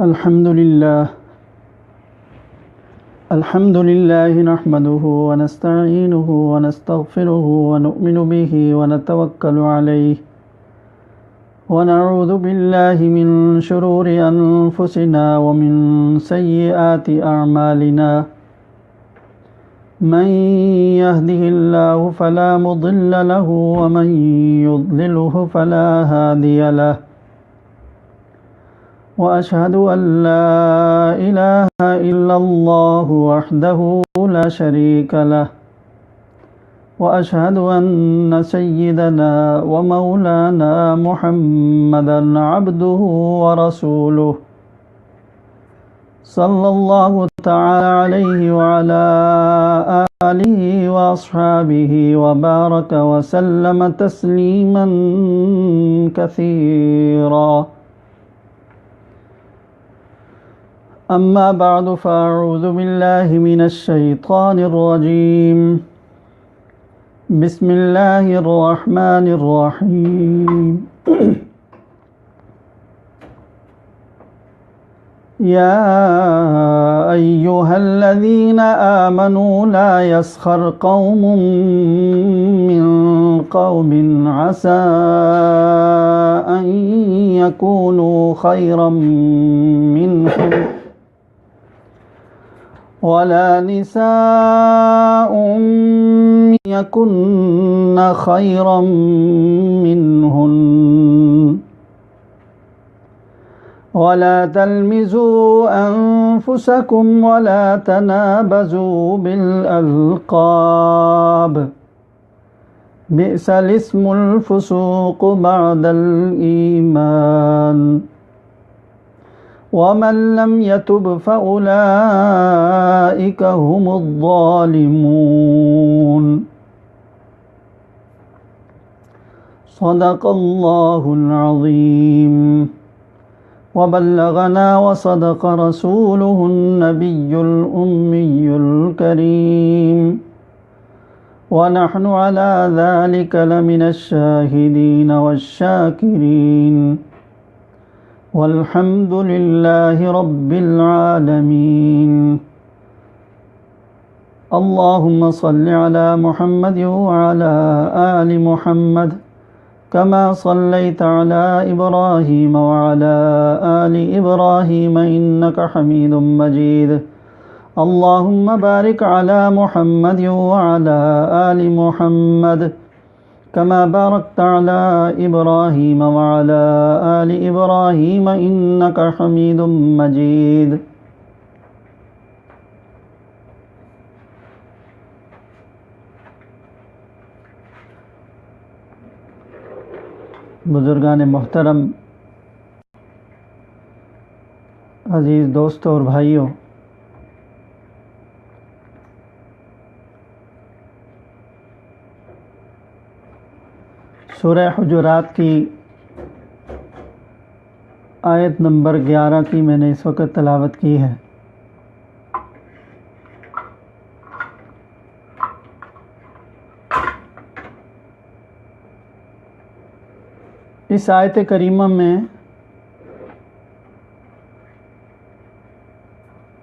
الحمد لله نحمده ونستعينه ونستغفره ونؤمن به ونتوكل عليه ونعوذ بالله من شرور أنفسنا ومن سيئات أعمالنا من يهده الله فلا مضل له ومن يضلله فلا هادي له وأشهد أن لا إله إلا الله وحده لا شريك له وأشهد أن سيدنا ومولانا محمدا عبده ورسوله صلى الله تعالى عليه وعلى آله وأصحابه وبارك وسلم تسليما كثيرا. أما بعد فأعوذ بالله من الشيطان الرجيم. بسم الله الرحمن الرحيم. يا أيها الذين آمنوا لا يسخر قوم من قوم عسى أن يكونوا خيرا منهم ولا نساء يكن خيرا منهن ولا تلمزوا أنفسكم ولا تنابزوا بالألقاب بئس الاسم الفسوق بعد الإيمان ومن لم يتب فأولئك هم الظالمون. صدق الله العظيم وبلغنا وصدق رسوله النبي الأمي الكريم ونحن على ذلك لمن الشاهدين والشاكرين والحمد لله رب العالمين. اللهم صل على محمد وعلى آل محمد كما صليت على إبراهيم وعلى آل إبراهيم إنك حميد مجيد. اللهم بارك على محمد وعلى آل محمد كما باركت على إبراهيم وعلى آل إبراهيم إنك حميد مجيد. بزرگان محترم، عزیز دوستوں اور بھائیوں، سورہ حجرات کی آیت نمبر 11 کی میں نے اس وقت تلاوت کی ہے. اس آیت کریمہ میں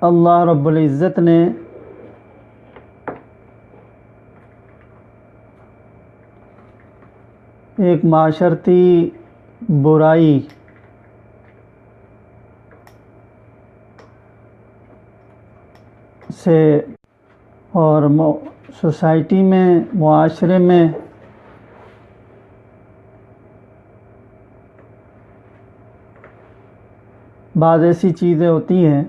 اللہ رب العزت نے ایک معاشرتی برائی سے اور سوسائٹی میں، معاشرے میں بعض ایسی چیزیں ہوتی ہیں،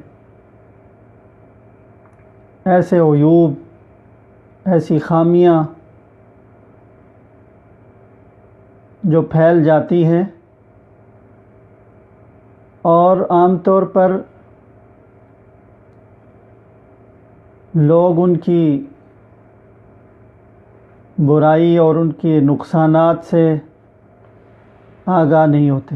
ایسے عیوب، ایسی خامیاں جو پھیل جاتی ہیں اور عام طور پر لوگ ان کی برائی اور ان کے نقصانات سے آگاہ نہیں ہوتے.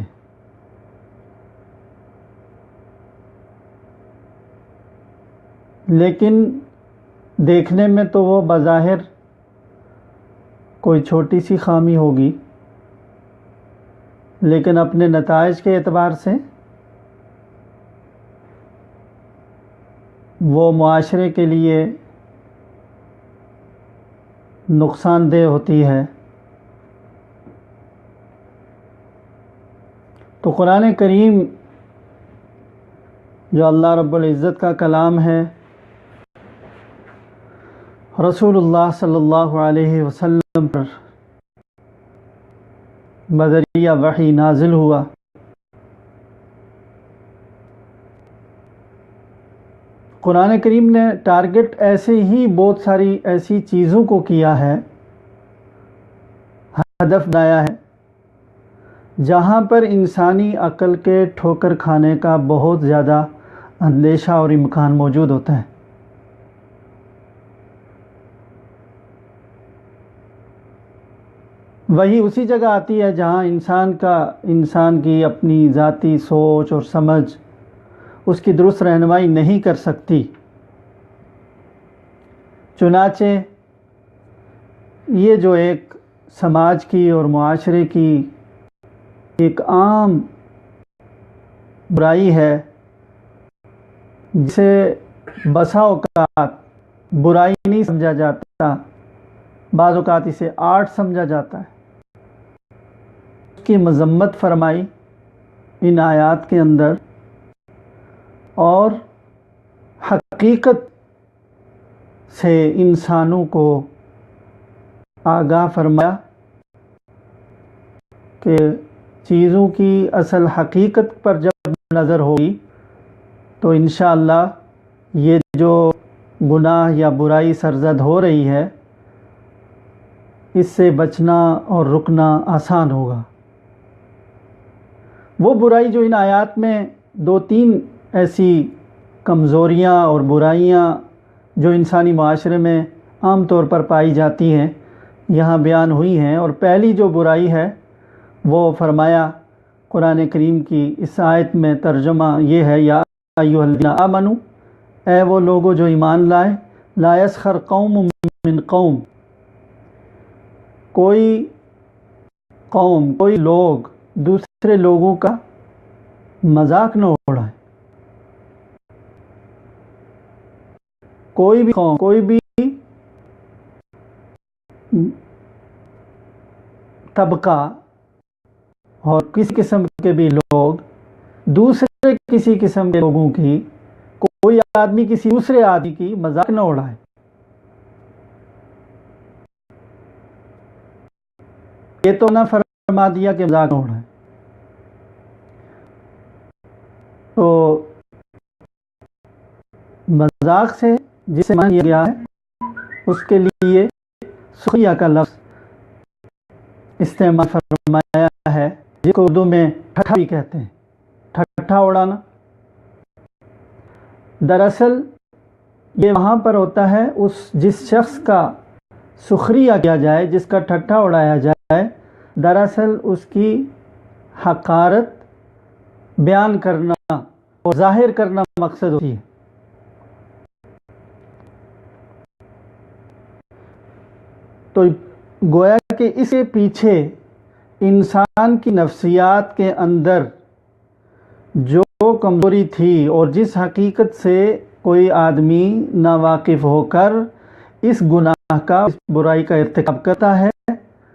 لیکن دیکھنے میں تو وہ بظاہر کوئی چھوٹی سی خامی ہوگی، لیکن اپنے نتائج کے اعتبار سے وہ معاشرے کے لیے نقصان دہ ہوتی ہے۔ تو قرآن کریم جو اللہ رب العزت کا کلام ہے، رسول اللہ صلی اللہ علیہ وسلم پر بذریعہ وحی نازل ہوا، قرآن کریم نے ٹارگٹ ایسے ہی بہت ساری ایسی چیزوں کو کیا ہے، ہدف بنایا ہے جہاں پر انسانی عقل کے ٹھوکر کھانے کا بہت زیادہ اندیشہ اور امکان موجود ہوتا ہے۔ وہی اسی جگہ آتی ہے جہاں انسان کی اپنی ذاتی سوچ اور سمجھ اس کی درست رہنمائی نہیں کر سکتی۔ چنانچہ یہ جو ایک سماج کی اور معاشرے کی ایک عام برائی ہے، جسے بسا اوقات برائی نہیں سمجھا جاتا، بعض اوقات اسے آرٹ سمجھا جاتا ہے، اس کی مذمت فرمائی ان آیات کے اندر، اور حقیقت سے انسانوں کو آگاہ فرمایا کہ چیزوں کی اصل حقیقت پر جب نظر ہوگی تو انشاءاللہ یہ جو گناہ یا برائی سرزد ہو رہی ہے، اس سے بچنا اور رکنا آسان ہوگا۔ وہ برائی جو ان آیات میں دو تین ایسی کمزوریاں اور برائیاں جو انسانی معاشرے میں عام طور پر پائی جاتی ہیں یہاں بیان ہوئی ہیں، اور پہلی جو برائی ہے وہ فرمایا قرآن کریم کی اس آیت میں ترجمہ یہ ہے، یا ایھا الذین آمنوا، اے وہ لوگوں جو ایمان لائے، لا یسخر قوم من قوم، کوئی قوم، کوئی لوگ دوسرے لوگوں کا مذاق نہ اڑائے، کوئی بھی قوم، کوئی بھی طبقہ اور کسی قسم کے بھی لوگ دوسرے کسی قسم کے لوگوں کی، کوئی آدمی کسی دوسرے آدمی کی مذاق نہ اڑائے۔ یہ تو نہ فرما دیا کہ مذاق نہ اڑائے، تو مذاق سے جسے مانا کیا گیا ہے اس کے لیے سخریہ کا لفظ استعمال فرمایا ہے، جس کو اردو میں ٹھٹھا بھی کہتے ہیں، ٹھٹھا اڑانا۔ دراصل یہ وہاں پر ہوتا ہے جس شخص کا سخریہ کیا جائے، جس کا ٹھٹھا اڑایا جائے، دراصل اس کی حقارت بیان کرنا اور ظاہر کرنا مقصد ہوتی ہے۔ تو گویا کہ اس کے پیچھے انسان کی نفسیات کے اندر جو کمزوری تھی اور جس حقیقت سے کوئی آدمی ناواقف ہو کر اس گناہ کا، اس برائی کا ارتکاب کرتا ہے،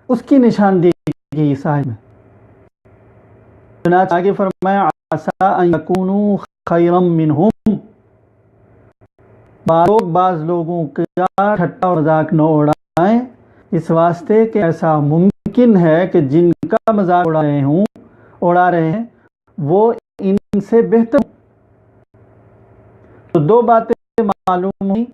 اس کی نشاندہی کی اس آیت میں۔ چنانچہ آگے فرمایا عسیٰ ان یکونوا خیرا منہم، بعض لوگوں کا ٹھٹا اور مذاق نہ اڑائیں، اس واسطے کہ ایسا ممکن ہے کہ جن کا مذاق اڑا رہے ہیں وہ ان سے بہتر ہوں۔ تو دو باتیں معلوم ہوئی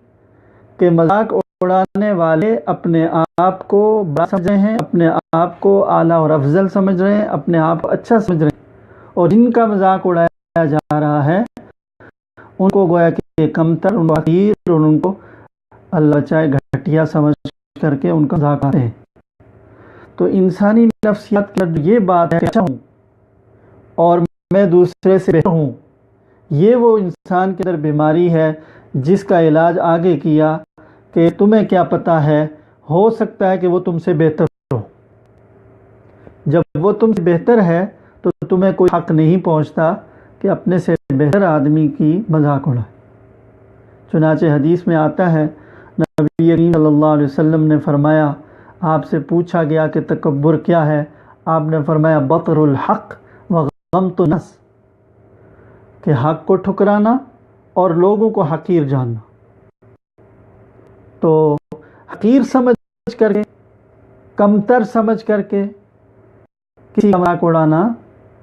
کہ مذاق اڑانے والے اپنے آپ کو بڑا سمجھ رہے ہیں، اپنے آپ کو اعلیٰ اور افضل سمجھ رہے ہیں، اپنے آپ کو اچھا سمجھ رہے ہیں، اور جن کا مذاق اڑایا جا رہا ہے ان کو گویا کہ کمتر، ان کو حقیر، اور ان کو اللہ چاہے گھٹیا سمجھ کر کے ان کا مذاق اڑاتے ہیں۔ تو انسانی نفسیات کی یہ بات ہے کہ اچھا ہوں اور میں دوسرے سے بہتر ہوں، یہ وہ انسان کے اندر بیماری ہے جس کا علاج آگے کیا کہ تمہیں کیا پتہ ہے، ہو سکتا ہے کہ وہ تم سے بہتر ہو۔ جب وہ تم سے بہتر ہے تو تمہیں کوئی حق نہیں پہنچتا کہ اپنے سے بہتر آدمی کی مذاق اڑائے، چنانچہ حدیث میں آتا ہے نبی کریم صلی اللہ علیہ وسلم نے فرمایا، آپ سے پوچھا گیا کہ تکبر کیا ہے؟ آپ نے فرمایا بطر الحق و غمط الناس، کہ حق کو ٹھکرانا اور لوگوں کو حقیر جاننا۔ تو حقیر سمجھ کر کے، کمتر سمجھ کر کے کسی کا مذاق اڑانا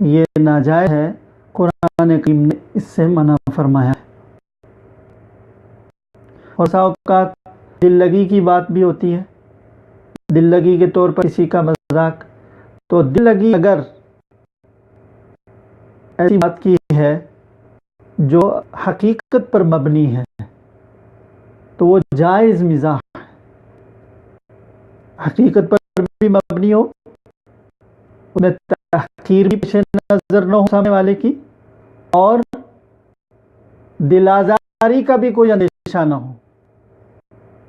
یہ ناجائز ہے، قرآن کریم نے اس سے منع فرمایا ہے۔ اور بعض اوقات دل لگی کی بات بھی ہوتی ہے، دل لگی کے طور پر کسی کا مذاق، تو دل لگی اگر ایسی بات کی ہے جو حقیقت پر مبنی ہے تو وہ جائز مزاح ہے۔ حقیقت پر بھی مبنی ہو، اس میں تحقیر بھی پیش نظر نہ ہو سامنے والے کی، اور دل آزاری کا بھی کوئی اندیشہ نہ ہو،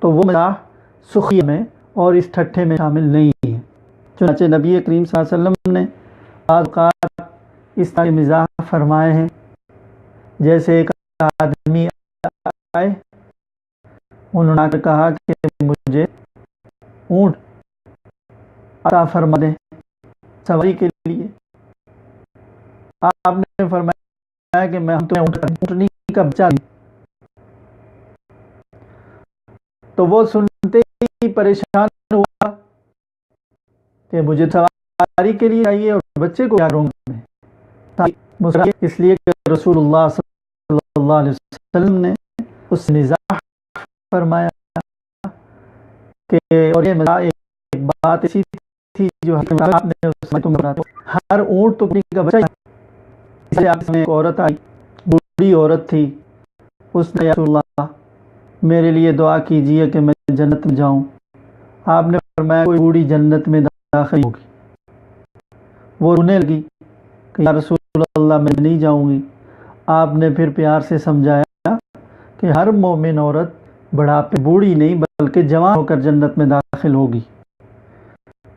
تو وہ مزاح سخریہ میں اور اس ٹھٹھے میں شامل نہیں ہے۔ چنانچہ نبی کریم صلی اللہ علیہ وسلم نے بعض اوقات اس طرح مزاح فرمائے ہیں، جیسے ایک آدمی آئے، انہوں نے کہا کہ مجھے اونٹ عطا فرما دیں سواری کے لیے۔ آپ نے فرمایا کہ میں اونٹنی کا بچہ دوں۔ تو وہ سنتے ہی پریشان ہوا کہ مجھے سواری کے لیے چاہیے اور بچے کو کیا کروں میں، اس لیے کہ رسول اللہ صلی اللہ علیہ وسلم نے اس مزاح فرمایا کہ، اور یہ مزاح ایک بات ایسی تھی جو آپ نے اس میں ہر اونٹ تو کا بچہ، اس لیے آپ میں ایک عورت آئی، بوڑھی عورت تھی، اس نے یا رسول اللہ میرے لیے دعا کیجئے کہ میں جنت میں جاؤں۔ آپ نے فرمایا کوئی بوڑھی جنت میں داخل ہوگی۔ وہ رونے لگی کہ یا رسول اللہ میں نہیں جاؤں گی۔ آپ نے پھر پیار سے سمجھایا کہ ہر مومن عورت بڑھاپے، بوڑھی نہیں بلکہ جوان ہو کر جنت میں داخل ہوگی،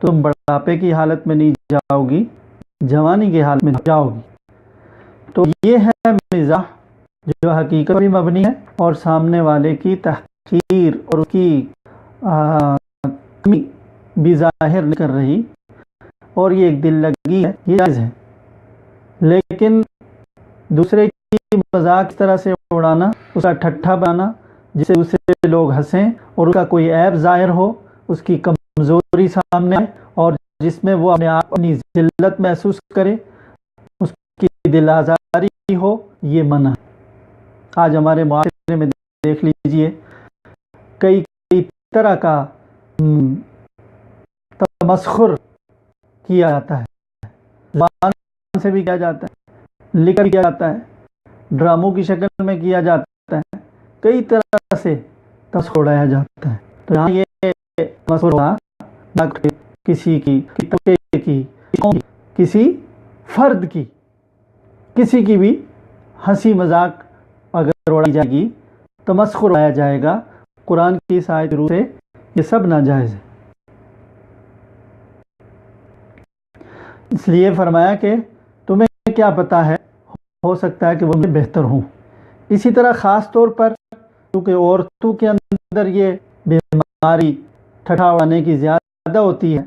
تم بڑھاپے کی حالت میں نہیں جاؤ گی، جوانی کی حالت میں جاؤ گی۔ تو یہ ہے مزاح جو حقیقت پر مبنی ہے اور سامنے والے کی تحقیر اور اس کی کمی بھی ظاہر نہیں کر رہی، اور یہ ایک دل لگی ہے، یہ جائز ہے۔ لیکن دوسرے کی مذاق اس طرح سے اڑانا، اس کا ٹھٹھا بنانا جس سے دوسرے لوگ ہنسیں اور اس کا کوئی عیب ظاہر ہو، اس کی کمزوری سامنے آئے اور جس میں وہ اپنے آپ اپنی ذلت محسوس کرے، اس کی دل آزاری ہو، یہ منع ہے۔ آج ہمارے معاشرے میں دیکھ لیجئے کئی طرح کا تمسخر کیا جاتا ہے، زبان سے بھی کیا جاتا ہے، لکھ کر بھی کیا جاتا ہے، ڈراموں کی شکل میں کیا جاتا ہے، کئی طرح سے تمسخر اڑایا جاتا ہے۔ تو یہاں یہ تمسخر کسی کی طبقے کی، کسی فرد کی، کسی کی بھی ہنسی مذاق اگر اڑائی جائے گی، تمسخر اڑایا جائے گا، قرآن کی اس آیت روح سے یہ سب ناجائز ہے۔ اس لیے فرمایا کہ تمہیں کیا پتا ہے، ہو سکتا ہے کہ وہ بہتر ہوں۔ اسی طرح خاص طور پر کیونکہ عورتوں کے اندر یہ بیماری ٹھٹھا اڑانے کی زیادہ ہوتی ہے،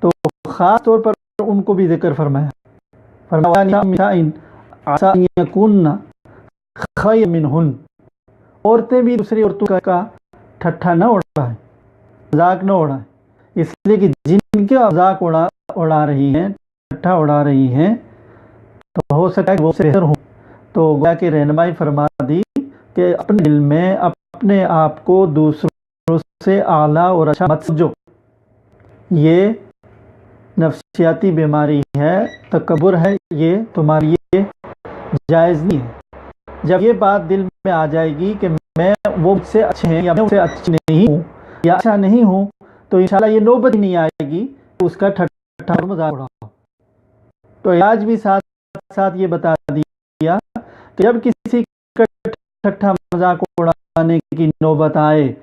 تو خاص طور پر ان کو بھی ذکر فرمایا، خیر منہن، عورتیں بھی دوسری عورتوں کا ٹھٹھا نہ اڑائیں، مذاق نہ اڑائیں، اس لیے کہ جن کے مذاق اڑا رہی ہیں، ٹھٹھا اڑا رہی ہیں، تو ہو سکتا ہے کہ وہ بہتر ہوں۔ تو گویا کہ رہنمائی فرما دی کہ اپنے دل میں اپنے آپ کو دوسروں سے اعلیٰ اور اچھا مت سمجھو، یہ نفسیاتی بیماری ہے، تکبر ہے، یہ تمہاری یہ جائز نہیں ہے۔ جب یہ بات دل میں آ جائے گی کہ میں وہ مجھ سے اچھے ہیں یا میں ان سے اچھی نہیں ہوں یا اچھا نہیں ہوں، تو انشاءاللہ یہ نوبت ہی نہیں آئے گی اس کا ٹھٹھا اور مذاق اڑاؤ۔ تو علاج بھی ساتھ ساتھ یہ بتا دیا کہ جب کسی کا ٹھٹھا مذاق اڑانے کی نوبت آئے،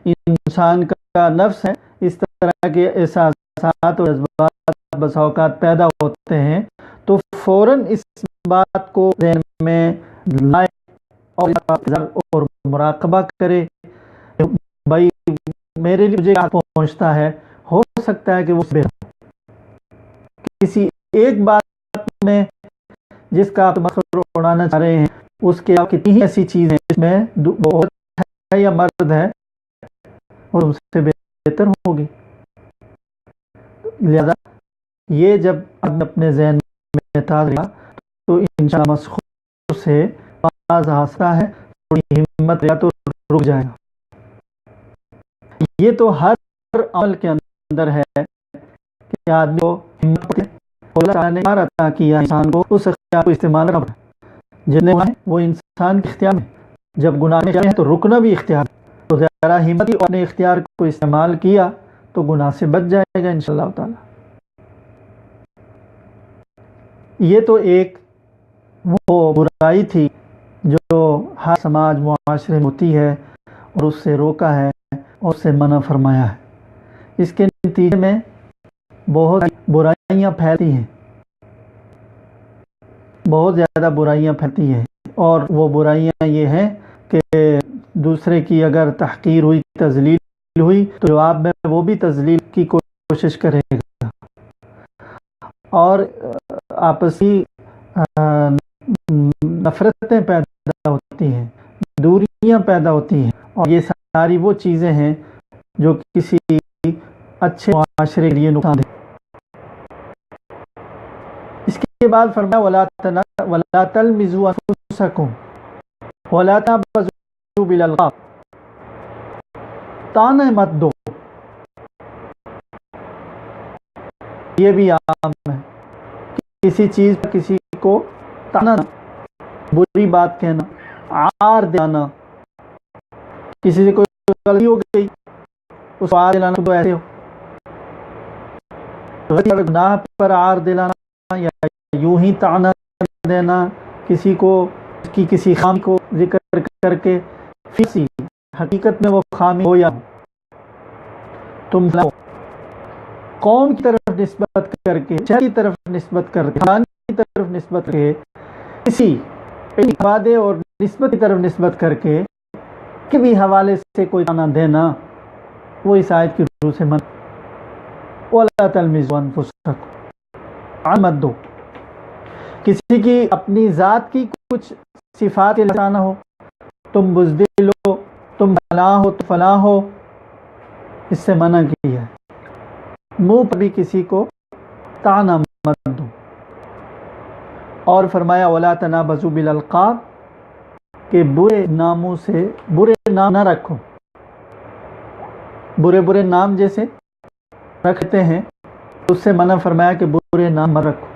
انسان کا نفس ہے، اس طرح کے احساسات اور جذبات بس اوقات پیدا ہوتے ہیں، تو فوراً اس بات کو ذہن میں لائے اور مراقبہ کرے، بھائی میرے لیے مجھے پہنچتا ہے، ہو سکتا ہے کہ وہ کسی ایک بات میں جس کا آپ مقصد اڑانا چاہ رہے ہیں، اس کے آپ کتنی ہی ایسی چیز ہیں جس میں بہت ہے یا مرد ہے اور اس سے بہتر ہوگی. لہذا یہ جب اپنے ذہن میں تازہ رہا تو انشاءاللہ مسخور سے باز آسا ہے، تھوڑی ہمت رہا تو رک جائے گا. یہ تو ہر عمل کے اندر ہے کہ آدمی کو ہمت، اللہ تعالیٰ نے اختیار عطا کیا انسان کو، اس اختیار کو استعمال کرنا پڑتا ہے. جتنے گناہ ہیں وہ انسان کے اختیار میں، جب گناہ میں جائیں تو رکنا بھی اختیار ہے. تو ذرا ہمت اور اپنے اختیار کو استعمال کیا تو گناہ سے بچ جائے گا انشاءاللہ تعالی. یہ تو ایک وہ برائی تھی جو ہر سماج معاشرے میں ہوتی ہے اور اس سے روکا ہے اور اس سے منع فرمایا ہے. اس کے نتیجے میں بہت برائیاں پھیلتی ہیں، بہت زیادہ برائیاں پھیلتی ہیں. اور وہ برائیاں یہ ہیں کہ دوسرے کی اگر تحقیر ہوئی، تذلیل ہوئی، تو جواب میں وہ بھی تذلیل کی کوشش کرے گا اور آپسی نفرتیں پیدا ہوتی ہیں، دوریاں پیدا ہوتی ہیں، اور یہ ساری وہ چیزیں ہیں جو کسی اچھے معاشرے کے لیے نقصان دہ. اس کے بعد فرمایا وَلَا تَلْمِزُوا أَنفُسَكُمْ وَلَا تَنَابَزُوا بِالْأَلْقَابِ، تانے مت دو. یہ بھی عام ہے، کسی چیز پر کسی کو تانا، بری بات کہنا، عار دلانا. کسی سے کوئی غلطی ہو گئی اس کو عار دلانا تو ایسے ہو، گناہ پر عار دلانا یا یوں ہی طعنہ دینا، کسی کو کسی خامی کو ذکر کر کے فیسی حقیقت میں وہ خامی ہو یا تم قوم کی طرف نسبت کر کے، شہر کی طرف نسبت کر کے، خاندان کی طرف نسبت کر کے، کسی وعدے اور نسبت کی طرف نسبت کر کے کہ بھی حوالے سے کوئی طعنہ دینا، وہ اس آیت کی روح سے منع. وَلَا تَلْمِزُوا أَنفُسَكُمْ، مت دو. کسی کی اپنی ذات کی کچھ صفات کے لسانہ ہو، تم بزدل ہو، تم فلاں ہو، تو فلاں ہو، اس سے منع کیا ہے. منہ پر بھی کسی کو طعنہ مت دو. اور فرمایا وَلَا تَنَابَزُوا بِالْأَلْقَابِ، کہ برے ناموں سے برے نام نہ رکھو. برے برے نام جیسے رکھتے ہیں اس سے منع فرمایا کہ برے نام مت رکھو.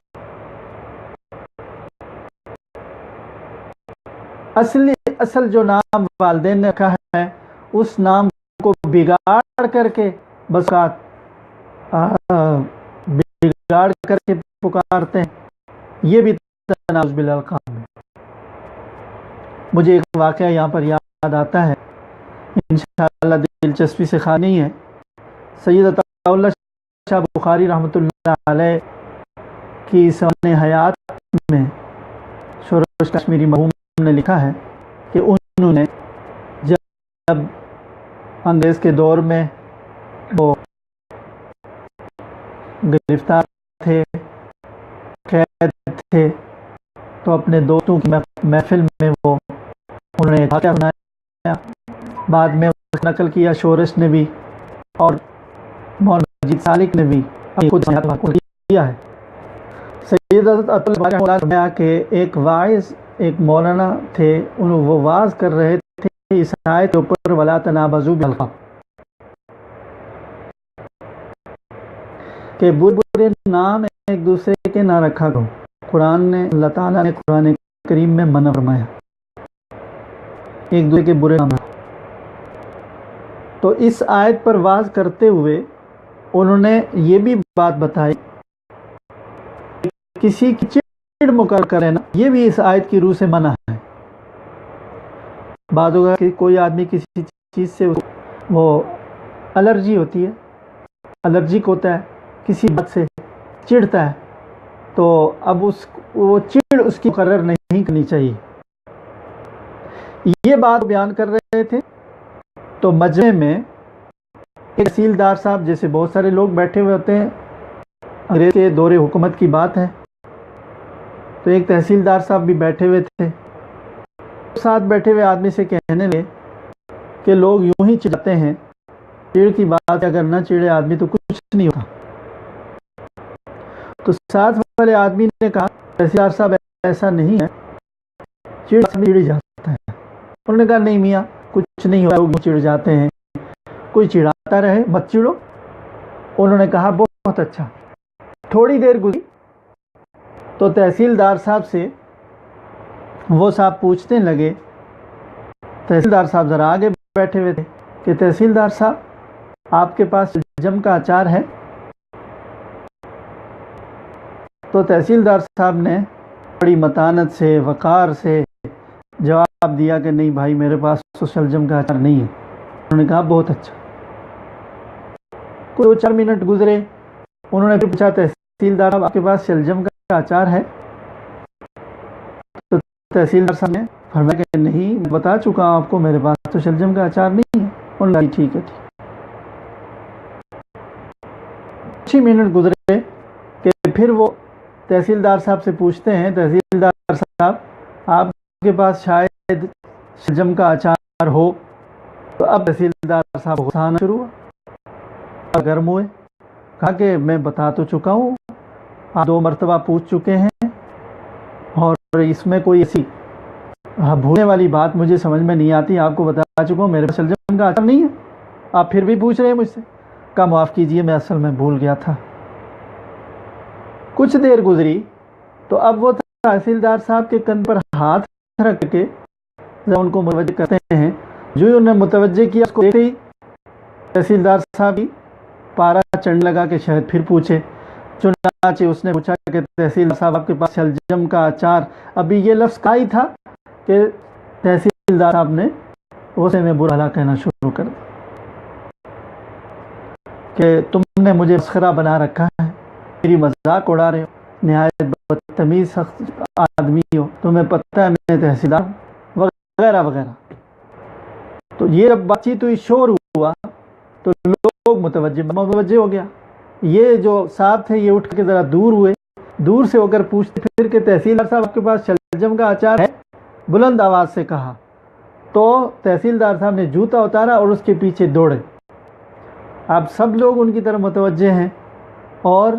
اصل جو نام والدین نے رکھا ہے اس نام کو بگاڑ کر کے بسات بگاڑ کر کے پکارتے ہیں، یہ بھی تنابز بالالقاب ہے. مجھے ایک واقعہ یہاں پر یاد آتا ہے، انشاءاللہ دلچسپی سے خالی نہیں ہے. سید عطا اللہ شاہ بخاری رحمۃ اللہ علیہ کی سوانح حیات میں شورش کشمیری مرحوم نے لکھا ہے کہ انہوں نے جب انگریز کے دور میں وہ گرفتار تھے، قید تھے، تو اپنے دوستوں کی محفل میں وہ انہوں نے واقعہ سنایا. بعد میں نقل کیا شورش نے بھی اور مولانا مجید سالک نے بھی خود کیا ہے. سید عطا کہ ایک واعظ، ایک مولانا تھے، وہ واعظ کر رہے تھے اس آیت کے اوپر وَلَا تَنَابَزُوا بِالْأَلْقَابِ، کہ برے نام ایک دوسرے کے نہ رکھا کرو. قرآن نے، اللہ تعالیٰ نے قرآن کریم میں منع فرمایا ایک دوسرے کے برے نام رکھو. تو اس آیت پر واز کرتے ہوئے انہوں نے یہ بھی بات بتائی کسی کی چڑ مقرر کرے نا، یہ بھی اس آیت کی روح سے منع ہے. بعد ہوگا کہ کوئی آدمی کسی چیز سے وہ الرجی ہوتی ہے، الرجک ہوتا ہے، کسی بات سے چڑھتا ہے، تو اب وہ چڑ اس کی مقرر نہیں کرنی چاہیے. یہ بات بیان کر رہے تھے تو مجمع میں ایک تحصیلدار صاحب، جیسے بہت سارے لوگ بیٹھے ہوئے ہوتے ہیں، انگریز کے دور حکومت کی بات ہے، تو ایک تحصیلدار صاحب بھی بیٹھے ہوئے تھے، ساتھ بیٹھے ہوئے آدمی سے کہنے لگے کہ لوگ یوں ہی چڑھتے ہیں، چڑ کی بات اگر نہ چڑھے آدمی تو کچھ نہیں ہوتا۔ تو ساتھ والے آدمی نے کہا تحصیلدار صاحب ایسا نہیں ہے، چڑ جاتا ہے۔ انہوں نے کہا نہیں میاں کچھ نہیں ہوتا، لوگ چڑ جاتے ہیں، کوئی چڑھاتا رہے مت چڑھو۔ انہوں نے کہا بہت اچھا۔ تھوڑی دیر گزری تو تحصیلدار صاحب سے وہ صاحب پوچھنے لگے، تحصیلدار صاحب ذرا آگے بیٹھے ہوئے تھے، کہ تحصیلدار صاحب آپ کے پاس شلجم کا اچار ہے؟ تو تحصیلدار صاحب نے بڑی متانت سے وقار سے جواب دیا کہ نہیں بھائی میرے پاس تو شلجم کا اچار نہیں ہے۔ انہوں نے کہا بہت اچھا۔ کوئی 4 منٹ گزرے، انہوں نے پھر پوچھا تحصیلدار صاحب آپ کے پاس شلجم کا اچار ہے؟ تو تحصیلدار صاحب نے فرمایا کہ نہیں، میں بتا چکا ہوں آپ کو میرے پاس تو شلجم کا اچار نہیں ہے۔ انہوں نے کہا ٹھیک ہے ٹھیک۔ 6 منٹ گزرے کہ پھر وہ تحصیلدار صاحب سے پوچھتے ہیں تحصیلدار صاحب آپ کے پاس شاید شلجم کا اچار ہو؟ تو اب تحصیلدار صاحب غصہ آنا شروع ہوا، گرم ہوئے، کہا کہ میں بتا تو چکا ہوں، آپ 2 مرتبہ پوچھ چکے ہیں اور اس میں کوئی ایسی بھولنے والی بات مجھے سمجھ میں نہیں آتی، آپ کو بتا چکا ہوں میرے پاس شلجم کا اچار نہیں ہے، آپ پھر بھی پوچھ رہے ہیں مجھ سے۔ کہا معاف کیجئے میں اصل میں بھول گیا تھا۔ کچھ دیر گزری تو اب وہ تحصیلدار صاحب کے کن پر ہاتھ رکھ کے ان کو متوجہ کرتے ہیں، جو ہی انہیں متوجہ کیا اس کو دیکھتے ہی تحصیلدار صاحب ہی پارا چڑھنے لگا کہ شاید پھر پوچھے۔ چنانچہ اس نے پوچھا کہ تحصیلدار صاحب آپ کے پاس شلجم کا اچار، ابھی یہ لفظ کہا ہی تھا کہ تحصیلدار صاحب نے غصے میں برا بھلا کہنا شروع کر دیا کہ تم نے مجھے مسخرہ بنا رکھا ہے، میری مذاق اڑا رہے ہو، نہایت بدتمیز سخت آدمی ہو، تمہیں پتہ ہے میں تحصیلدار ہوں، وغیرہ وغیرہ۔ تو یہ جب بات چیت ہوئی، شور ہوا تو لوگ متوجہ ہو گیا۔ یہ جو صاحب تھے یہ اٹھ کے ذرا دور ہوئے، دور سے ہو کر پوچھتے پھر کہ تحصیلدار صاحب آپ کے پاس شلجم کا اچار ہے؟ بلند آواز سے کہا تو تحصیلدار صاحب نے جوتا اتارا اور اس کے پیچھے دوڑے۔ اب سب لوگ ان کی طرف متوجہ ہیں اور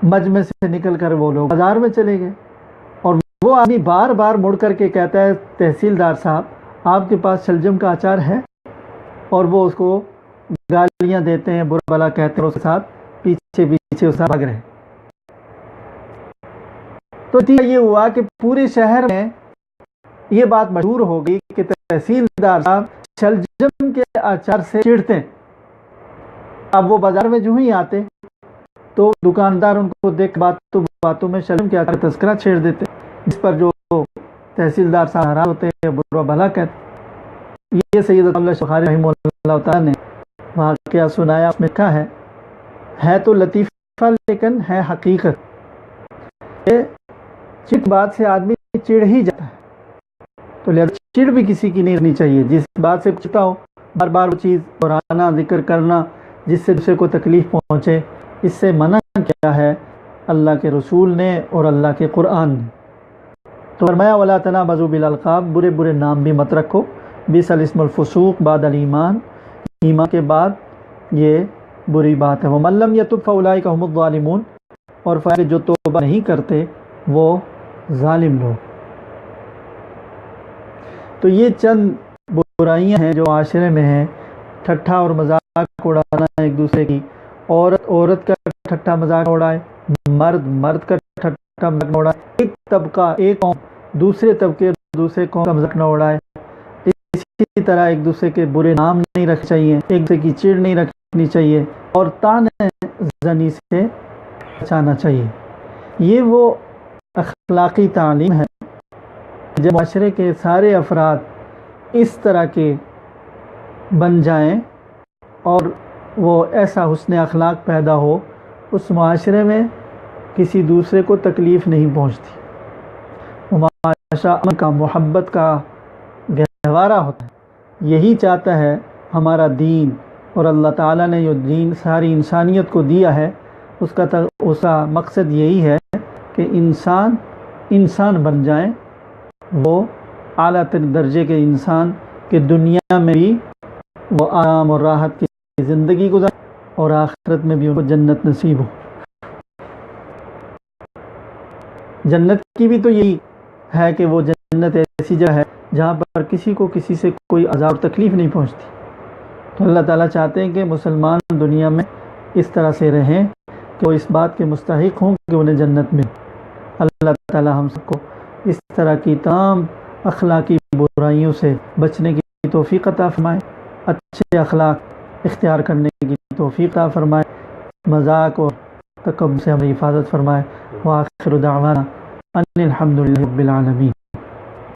مجمع سے نکل کر وہ لوگ بازار میں چلے گئے، اور وہ آدمی بار بار مڑ کر کے کہتا ہے تحصیلدار صاحب آپ کے پاس شلجم کا اچار ہے؟ اور وہ اس کو گالیاں دیتے ہیں، برا بھلا کہتے ہیں، اس کے ساتھ پیچھے پیچھے اس بھاگ رہے۔ تو یہ ہوا کہ پورے شہر میں یہ بات مشہور ہو گئی کہ تحصیلدار صاحب شلجم کے اچار سے چڑھتے ہیں۔ اب وہ بازار میں جو ہی آتے تو دکاندار ان کو دیکھ باتوں میں شلجم کے اچار تذکرہ چھیڑ دیتے، جس پر جو تحصیلدار صاحب ناراض ہوتے ہیں، برا بھلا کہتے۔ یہ سید اللہ بخاری رحمہ اللہ تعالیٰ نے واقعہ سنایا، اس میں کہا ہے تو لطیفہ لیکن ہے حقیقت۔ چڑ بات سے آدمی چڑ ہی جاتا ہے، تو لہذا چڑ بھی کسی کی نہیں رہنی چاہیے۔ جس بات سے چڑھتا ہو بار بار وہ چیز دہرانا، ذکر کرنا جس سے دوسرے کو تکلیف پہنچے، اس سے منع کیا ہے اللہ کے رسول نے اور اللہ کے قرآن نے۔ تو فرمایا وَلَا تَنَابَزُوا بِالْأَلْقَابِ، برے برے نام بھی مت رکھو، بِئْسَ الِاسْمُ الْفُسُوقُ بَعْدَ الْإِیمَانِ، ایمان کے بعد یہ بری بات ہے۔ وَمَن لَّمْ يَتُبْ فَأُولَٰئِکَ هُمُ الظَّالِمُونَ، اور فرمایا کہ جو توبہ نہیں کرتے وہ ظالم لوگ۔ تو یہ چند برائیاں ہیں جو معاشرے میں ہیں، ٹھٹھا اور مذاق اڑانا ایک دوسرے کی، عورت کا ٹھٹھا مذاق اڑائے، مرد کا ٹھٹھا مذاق اڑائے، ایک طبقہ ایک قوم دوسرے طبقے دوسرے قوم کا مذاق نہ اڑائے، اسی طرح ایک دوسرے کے برے نام نہیں رکھنے چاہیے، ایک دوسرے کی چڑ نہیں رکھنی چاہیے، اور طعنہ زنی سے بچانا چاہیے۔ یہ وہ اخلاقی تعلیم ہے جب معاشرے کے سارے افراد اس طرح کے بن جائیں اور وہ ایسا حسن اخلاق پیدا ہو، اس معاشرے میں کسی دوسرے کو تکلیف نہیں پہنچتی، معاشرہ امن کا، محبت کا گہوارہ ہوتا ہے۔ یہی چاہتا ہے ہمارا دین، اور اللہ تعالیٰ نے جو دین ساری انسانیت کو دیا ہے اس کا مقصد یہی ہے کہ انسان بن جائیں، وہ اعلیٰ تر درجے کے انسان، کہ دنیا میں بھی وہ آرام اور راحت کی زندگی گزارے اور آخرت میں بھی ان کو جنت نصیب ہو۔ جنت کی بھی تو یہی ہے کہ وہ جنت ایسی جگہ ہے جہاں پر کسی کو کسی سے کوئی عذاب اور تکلیف نہیں پہنچتی۔ تو اللہ تعالیٰ چاہتے ہیں کہ مسلمان دنیا میں اس طرح سے رہیں کہ وہ اس بات کے مستحق ہوں کہ انہیں جنت ملے۔ اللہ تعالیٰ ہم سب کو اس طرح کی تمام اخلاقی برائیوں سے بچنے کی توفیق عطا فرمائے، اچھے اخلاق اختیار کرنے کی توفیق عطا فرمائے، مذاق اور تکبر سے ہمیں حفاظت فرمائے۔ وآخر دعوانا ان الحمد للہ رب العالمین۔